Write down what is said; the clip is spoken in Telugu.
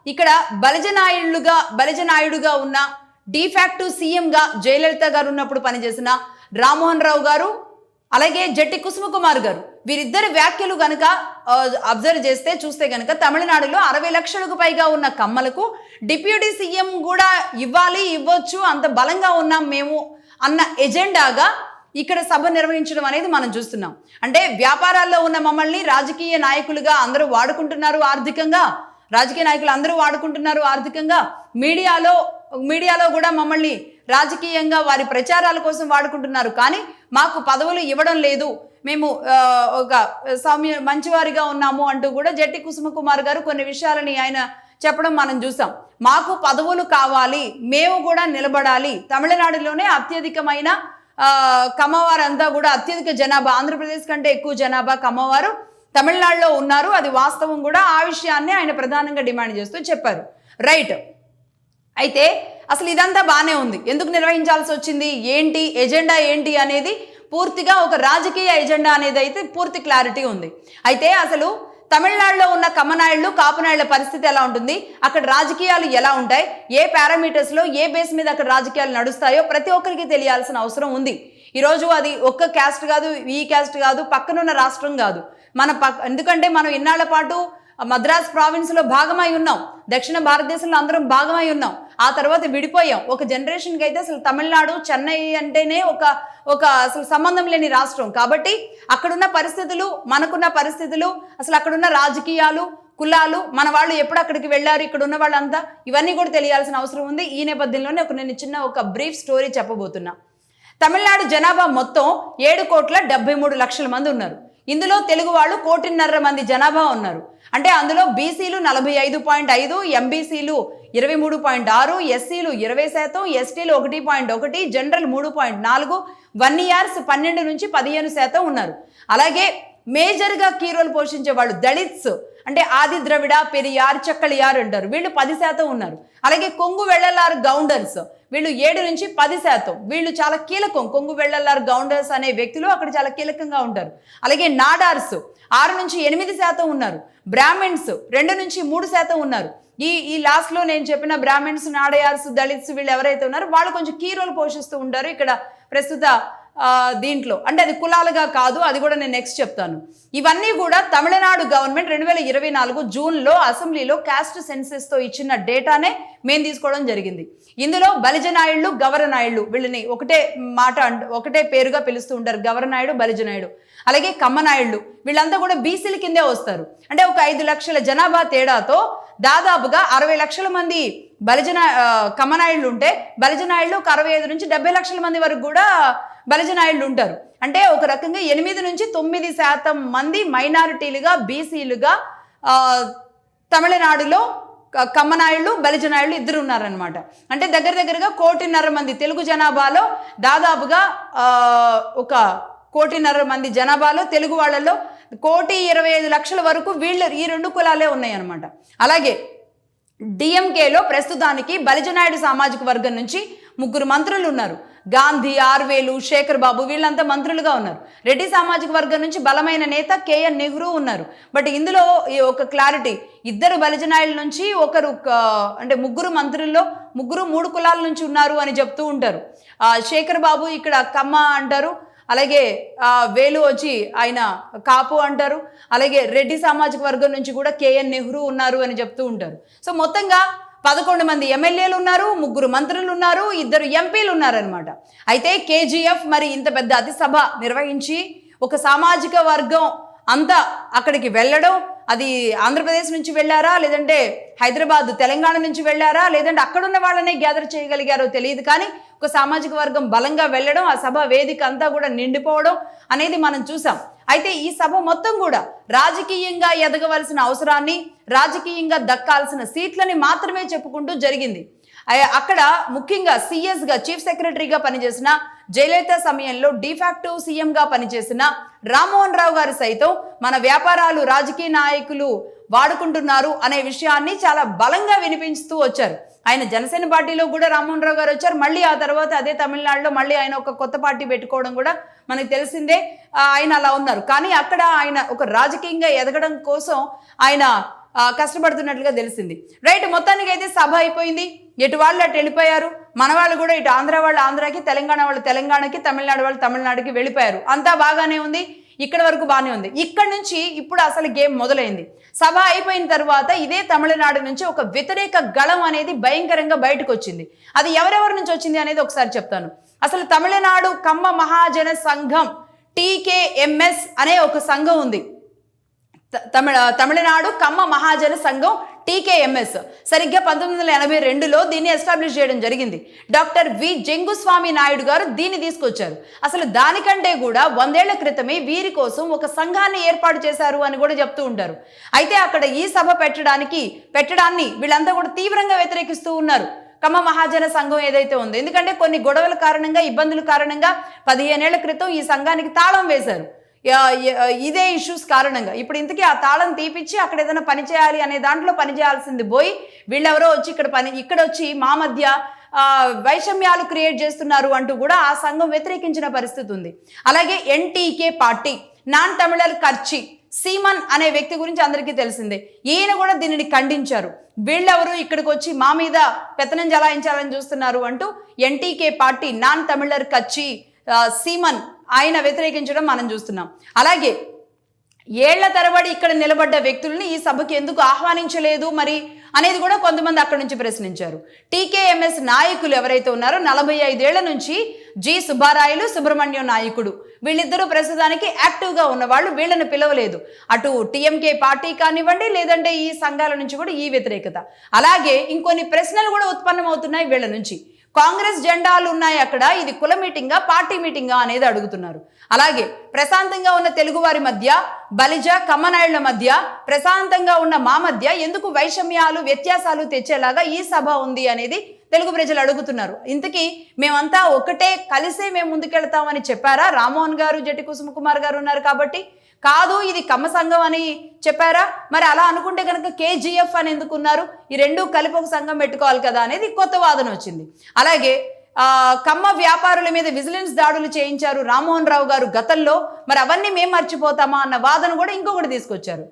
ఇక్కడ బలిజనాయుడుగా ఉన్న డిఫాక్టివ్ సీఎంగా జయలలిత గారు ఉన్నప్పుడు పనిచేసిన రామ్మోహన్ రావు గారు అలాగే జట్టి కుసుమకుమార్ గారు వీరిద్దరి వ్యాఖ్యలు గనక అబ్జర్వ్ చేస్తే చూస్తే గనక తమిళనాడులో 60 లక్షలకు పైగా ఉన్న కమ్మలకు డిప్యూటీ సీఎం కూడా ఇవ్వచ్చు అంత బలంగా ఉన్నాం మేము అన్న ఎజెండాగా ఇక్కడ సభ నిర్వహించడం అనేది మనం చూస్తున్నాం. అంటే వ్యాపారాల్లో ఉన్న మమ్మల్ని రాజకీయ నాయకులుగా అందరూ వాడుకుంటున్నారు ఆర్థికంగా, రాజకీయ నాయకులు అందరూ వాడుకుంటున్నారు ఆర్థికంగా, మీడియాలో కూడా మమ్మల్ని రాజకీయంగా వారి ప్రచారాల కోసం వాడుకుంటున్నారు, కానీ మాకు పదవులు ఇవ్వడం లేదు, మేము ఒక మంచివారిగా ఉన్నాము అంటూ కూడా జట్టి కుసుమకుమార్ గారు కొన్ని విషయాలని ఆయన చెప్పడం మనం చూసాం. మాకు పదవులు కావాలి, మేము కూడా నిలబడాలి, తమిళనాడులోనే అత్యధికమైన కమ్మవారంతా కూడా అత్యధిక జనాభా, ఆంధ్రప్రదేశ్ కంటే ఎక్కువ జనాభా కమ్మవారు తమిళనాడులో ఉన్నారు, అది వాస్తవం కూడా, ఆ విషయాన్ని ఆయన ప్రధానంగా డిమాండ్ చేస్తూ చెప్పారు. రైట్. అయితే అసలు ఇదంతా బాగానే ఉంది, ఎందుకు నిర్వహించాల్సి వచ్చింది, ఏంటి ఎజెండా ఏంటి అనేది పూర్తిగా ఒక రాజకీయ ఎజెండా అనేది అయితే పూర్తి క్లారిటీ ఉంది. అయితే అసలు తమిళనాడులో ఉన్న కమ్మనాయుళ్ళు కాపునాయుళ్ళ పరిస్థితి ఎలా ఉంటుంది, అక్కడ రాజకీయాలు ఎలా ఉంటాయి, ఏ పారామీటర్స్లో ఏ బేస్ మీద అక్కడ రాజకీయాలు నడుస్తాయో ప్రతి ఒక్కరికి తెలియాల్సిన అవసరం ఉంది. ఈరోజు అది ఒక్క క్యాస్ట్ కాదు, ఈ క్యాస్ట్ కాదు, పక్కనున్న రాష్ట్రం కాదు, ఎందుకంటే మనం ఇన్నాళ్ల పాటు మద్రాస్ ప్రావిన్స్లో భాగమై ఉన్నాం, దక్షిణ భారతదేశంలో అందరం భాగమై ఉన్నాం, ఆ తర్వాత విడిపోయాం. ఒక జనరేషన్కి అయితే అసలు తమిళనాడు చెన్నై అంటేనే ఒక అసలు సంబంధం లేని రాష్ట్రం. కాబట్టి అక్కడున్న పరిస్థితులు, మనకున్న పరిస్థితులు, అసలు అక్కడున్న రాజకీయాలు, కులాలు, మన వాళ్ళు ఎప్పుడు అక్కడికి వెళ్ళారు, ఇక్కడ ఉన్న వాళ్ళంతా, ఇవన్నీ కూడా తెలియాల్సిన అవసరం ఉంది. ఈ నేపథ్యంలోనే నేను చిన్న ఒక బ్రీఫ్ స్టోరీ చెప్పబోతున్నా. తమిళనాడు జనాభా మొత్తం 7,73,00,000 మంది ఉన్నారు. ఇందులో తెలుగు వాళ్ళు 1,50,00,000 మంది జనాభా ఉన్నారు. అంటే అందులో బీసీలు 45.5, ఎంబీసీలు 23.6, ఎస్సీలు 20%, ఎస్టీలు 1.1, జనరల్ 3.4, 1 ఇయర్స్ 12 నుంచి 15% ఉన్నారు. అలాగే మేజర్గా కీ రోల్ పోషించే వాళ్ళు దళిత్స్, అంటే ఆది ద్రవిడ, పెరియార్, చక్కలియార్ అంటారు, వీళ్ళు 10% ఉన్నారు. అలాగే కొంగు వెళ్లలార్ గౌండర్స్, వీళ్ళు 7 నుంచి 10%, వీళ్ళు చాలా కీలకం. కొంగు వెళ్లలార్ గౌండర్స్ అనే వ్యక్తులు అక్కడ చాలా కీలకంగా ఉంటారు. అలాగే నాడార్స్ 6 నుంచి 8% ఉన్నారు. బ్రాహ్మిన్స్ 2 నుంచి 3% ఉన్నారు. ఈ లాస్ట్లో నేను చెప్పిన బ్రాహ్మిన్స్, నాడయార్స్, దళిత్స్ వీళ్ళు ఎవరైతే ఉన్నారో వాళ్ళు కొంచెం కీ రోల్ పోషిస్తూ ఉంటారు ఇక్కడ ప్రస్తుత దీంట్లో. అంటే అది కులాలుగా కాదు, అది కూడా నేను నెక్స్ట్ చెప్తాను. ఇవన్నీ కూడా తమిళనాడు గవర్నమెంట్ 2024 జూన్లో అసెంబ్లీలో క్యాస్ట్ సెన్సెస్తో ఇచ్చిన డేటానే మేము తీసుకోవడం జరిగింది. ఇందులో బలిజనాయుళ్ళు, గవరనాయుళ్ళు వీళ్ళని ఒకటే పేరుగా పిలుస్తూ ఉంటారు, గవరనాయుడు, బలిజనాయుడు. అలాగే కమ్మనాయుళ్ళు వీళ్ళంతా కూడా బీసీల కిందే వస్తారు. అంటే ఒక 5 లక్షల జనాభా తేడాతో దాదాపుగా 60 లక్షల మంది కమ్మనాయుళ్ళు ఉంటే బలిజనాయుళ్ళు ఒక 65 నుంచి 70 లక్షల మంది వరకు కూడా బలిజనాయుళ్ళు ఉంటారు. అంటే ఒక రకంగా 8 నుంచి 9% మంది మైనారిటీలుగా, బీసీలుగా తమిళనాడులో కమ్మనాయుళ్ళు, బలిజనాయుళ్ళు ఇద్దరు ఉన్నారనమాట. అంటే దగ్గరగా 1,50,00,000 మంది తెలుగు జనాభాలో, దాదాపుగా ఒక 1,50,00,000 మంది జనాభాలో తెలుగు వాళ్ళలో 1,25,00,000 వరకు ఈ 2 కులాలే ఉన్నాయన్నమాట. అలాగే డిఎంకేలో ప్రస్తుతానికి బలిజనాయుడు సామాజిక వర్గం నుంచి 3 మంత్రులు ఉన్నారు. గాంధీ, ఆర్వేలు, శేఖర్ బాబు వీళ్ళంతా మంత్రులుగా ఉన్నారు. రెడ్డి సామాజిక వర్గం నుంచి బలమైన నేత కేఎన్ నెహ్రూ ఉన్నారు. బట్ ఇందులో ఒక క్లారిటీ, 2 బలిజనాయుల నుంచి అంటే 3 మంత్రుల్లో 3 కులాల నుంచి ఉన్నారు అని చెప్తూ ఉంటారు. శేఖర్ బాబు ఇక్కడ కమ్మ అంటారు, అలాగే వేలు వచ్చి ఆయన కాపు అంటారు, అలాగే రెడ్డి సామాజిక వర్గం నుంచి కూడా కేఎన్ నెహ్రూ ఉన్నారు అని చెప్తూ ఉంటారు. సో మొత్తంగా 11 మంది ఎమ్మెల్యేలు ఉన్నారు, 3 మంత్రులు ఉన్నారు, 2 ఎంపీలు ఉన్నారనమాట. అయితే కేజీఎఫ్ మరి ఇంత పెద్ద అతిసభ నిర్వహించి ఒక సామాజిక వర్గం అంతా అక్కడికి వెళ్ళడం, అది ఆంధ్రప్రదేశ్ నుంచి వెళ్ళారా, లేదంటే హైదరాబాద్ తెలంగాణ నుంచి వెళ్ళారా, లేదంటే అక్కడున్న వాళ్ళనే గ్యాదర్ చేయగలిగారో తెలియదు, కానీ ఒక సామాజిక వర్గం బలంగా వెళ్ళడం, ఆ సభ వేదిక అంతా కూడా నిండిపోవడం అనేది మనం చూసాం. అయితే ఈ సభ మొత్తం కూడా రాజకీయంగా ఎదగవలసిన అవసరాన్ని, రాజకీయంగా దక్కాల్సిన సీట్లని మాత్రమే చెప్పుకుంటూ జరిగింది. అక్కడ ముఖ్యంగా సిఎస్గా, చీఫ్ సెక్రటరీగా పనిచేసిన, జయలలిత సమయంలో డిఫాక్టివ్ సీఎంగా పనిచేసిన రామ్మోహన్ రావు గారు సైతం మన వ్యాపారాలు రాజకీయ నాయకులు వాడుకుంటున్నారు అనే విషయాన్ని చాలా బలంగా వినిపిస్తూ వచ్చారు. ఆయన జనసేన పార్టీలో కూడా రామ్మోహన్ రావు గారు వచ్చారు, మళ్ళీ ఆ తర్వాత అదే తమిళనాడులో మళ్ళీ ఆయన ఒక కొత్త పార్టీ పెట్టుకోవడం కూడా మనకు తెలిసిందే. ఆయన అలా ఉన్నారు. కానీ అక్కడ ఆయన ఒక రాజకీయంగా ఎదగడం కోసం ఆయన కష్టపడుతున్నట్లుగా తెలిసింది. రైట్, మొత్తానికి అయితే సభ అయిపోయింది. ఎటు వాళ్ళు అటు వెళ్ళిపోయారు. మన వాళ్ళు కూడా ఇటు ఆంధ్ర వాళ్ళు ఆంధ్రాకి, తెలంగాణ వాళ్ళు తెలంగాణకి, తమిళనాడు వాళ్ళు తమిళనాడుకి వెళ్ళిపోయారు. అంతా బాగానే ఉంది, ఇక్కడ వరకు బాగానే ఉంది. ఇక్కడ నుంచి ఇప్పుడు అసలు గేమ్ మొదలైంది. సభ అయిపోయిన తర్వాత ఇదే తమిళనాడు నుంచి ఒక వ్యతిరేక గళం అనేది భయంకరంగా బయటకు వచ్చింది. అది ఎవరెవరి నుంచి వచ్చింది అనేది ఒకసారి చెప్తాను. అసలు తమిళనాడు కమ్మ మహాజన సంఘం TKMS అనే ఒక సంఘం ఉంది. తమిళనాడు కమ్మ మహాజన సంఘం TKMS సరిగ్గా 1982లో దీన్ని ఎస్టాబ్లిష్ చేయడం జరిగింది. డాక్టర్ వి జంగుస్వామి నాయుడు గారు దీన్ని తీసుకొచ్చారు. అసలు దానికంటే కూడా 100 ఏళ్ల క్రితమే వీరి కోసం ఒక సంఘాన్ని ఏర్పాటు చేశారు అని కూడా చెప్తూ ఉంటారు. అయితే అక్కడ ఈ సభ పెట్టడాన్ని వీళ్ళంతా కూడా తీవ్రంగా వ్యతిరేకిస్తూ ఉన్నారు. కమ్మ మహాజన సంఘం ఏదైతే ఉందో, ఎందుకంటే కొన్ని గొడవల కారణంగా, ఇబ్బందుల కారణంగా 15 ఏళ్ల క్రితం ఈ సంఘానికి తాళం వేశారు. ఇదే ఇష్యూస్ కారణంగా ఇప్పుడు ఇంతకీ ఆ తాళం తీపిచ్చి అక్కడ ఏదైనా పని చేయాలి అనే దాంట్లో పని చేయాల్సింది పోయి వీళ్ళెవరో వచ్చి ఇక్కడ వచ్చి మా మధ్య వైషమ్యాలు క్రియేట్ చేస్తున్నారు అంటూ కూడా ఆ సంఘం వ్యతిరేకించిన పరిస్థితి ఉంది. అలాగే NTK party, non Tamilar కర్చి semen అనే వ్యక్తి గురించి అందరికీ తెలిసిందే. ఈయన కూడా దీనిని ఖండించారు. వీళ్ళెవరు ఇక్కడికి వచ్చి మా మీద పెత్తనం జలాయించాలని చూస్తున్నారు అంటూ NTK party, non Tamilar కర్చి semen ఆయన వ్యతిరేకించడం మనం చూస్తున్నాం. అలాగే ఏళ్ల తరబడి ఇక్కడ నిలబడ్డ వ్యక్తుల్ని ఈ సభకి ఎందుకు ఆహ్వానించలేదు మరి అనేది కూడా కొంతమంది అక్కడి నుంచి ప్రశ్నించారు. TKMS నాయకులు ఎవరైతే ఉన్నారో 45 ఏళ్ల నుంచి జి సుబ్బారాయులు, సుబ్రహ్మణ్యం నాయకుడు, వీళ్ళిద్దరూ ప్రస్తుతానికి యాక్టివ్గా ఉన్నవాళ్ళు, వీళ్ళని పిలవలేదు. అటు TMK పార్టీ కానివ్వండి, లేదంటే ఈ సంఘాల నుంచి కూడా ఈ వ్యతిరేకత. అలాగే ఇంకొన్ని ప్రశ్నలు కూడా ఉత్పన్నమవుతున్నాయి వీళ్ళ నుంచి. కాంగ్రెస్ జెండాలు ఉన్నాయి అక్కడ, ఇది కుల మీటింగా పార్టీ మీటింగా అనేది అడుగుతున్నారు. అలాగే ప్రశాంతంగా ఉన్న తెలుగువారి మధ్య, బలిజ కమ్మనాయుళ్ల మధ్య, ప్రశాంతంగా ఉన్న మా మధ్య ఎందుకు వైషమ్యాలు, వ్యత్యాసాలు తెచ్చేలాగా ఈ సభ ఉంది అనేది తెలుగు ప్రజలు అడుగుతున్నారు. ఇంతకీ మేమంతా ఒకటే, కలిసే మేము ముందుకెళ్తామని చెప్పారా? రామ్మోహన్ గారు, జట్టి కుసుమకుమార్ గారు ఉన్నారు కాబట్టి. కాదు, ఇది కమ్మ సంఘం అని చెప్పారా? మరి అలా అనుకుంటే కనుక KGF అని ఎందుకున్నారు? ఈ రెండు కలిపి ఒక సంఘం పెట్టుకోవాలి కదా అనేది కొత్త వాదన వచ్చింది. అలాగే కమ్మ వ్యాపారుల మీద విజిలెన్స్ దాడులు చేయించారు రామ్మోహన్ రావు గారు గతంలో, మరి అవన్నీ మేము మర్చిపోతామా అన్న వాదన కూడా ఇంకొకటి తీసుకొచ్చారు.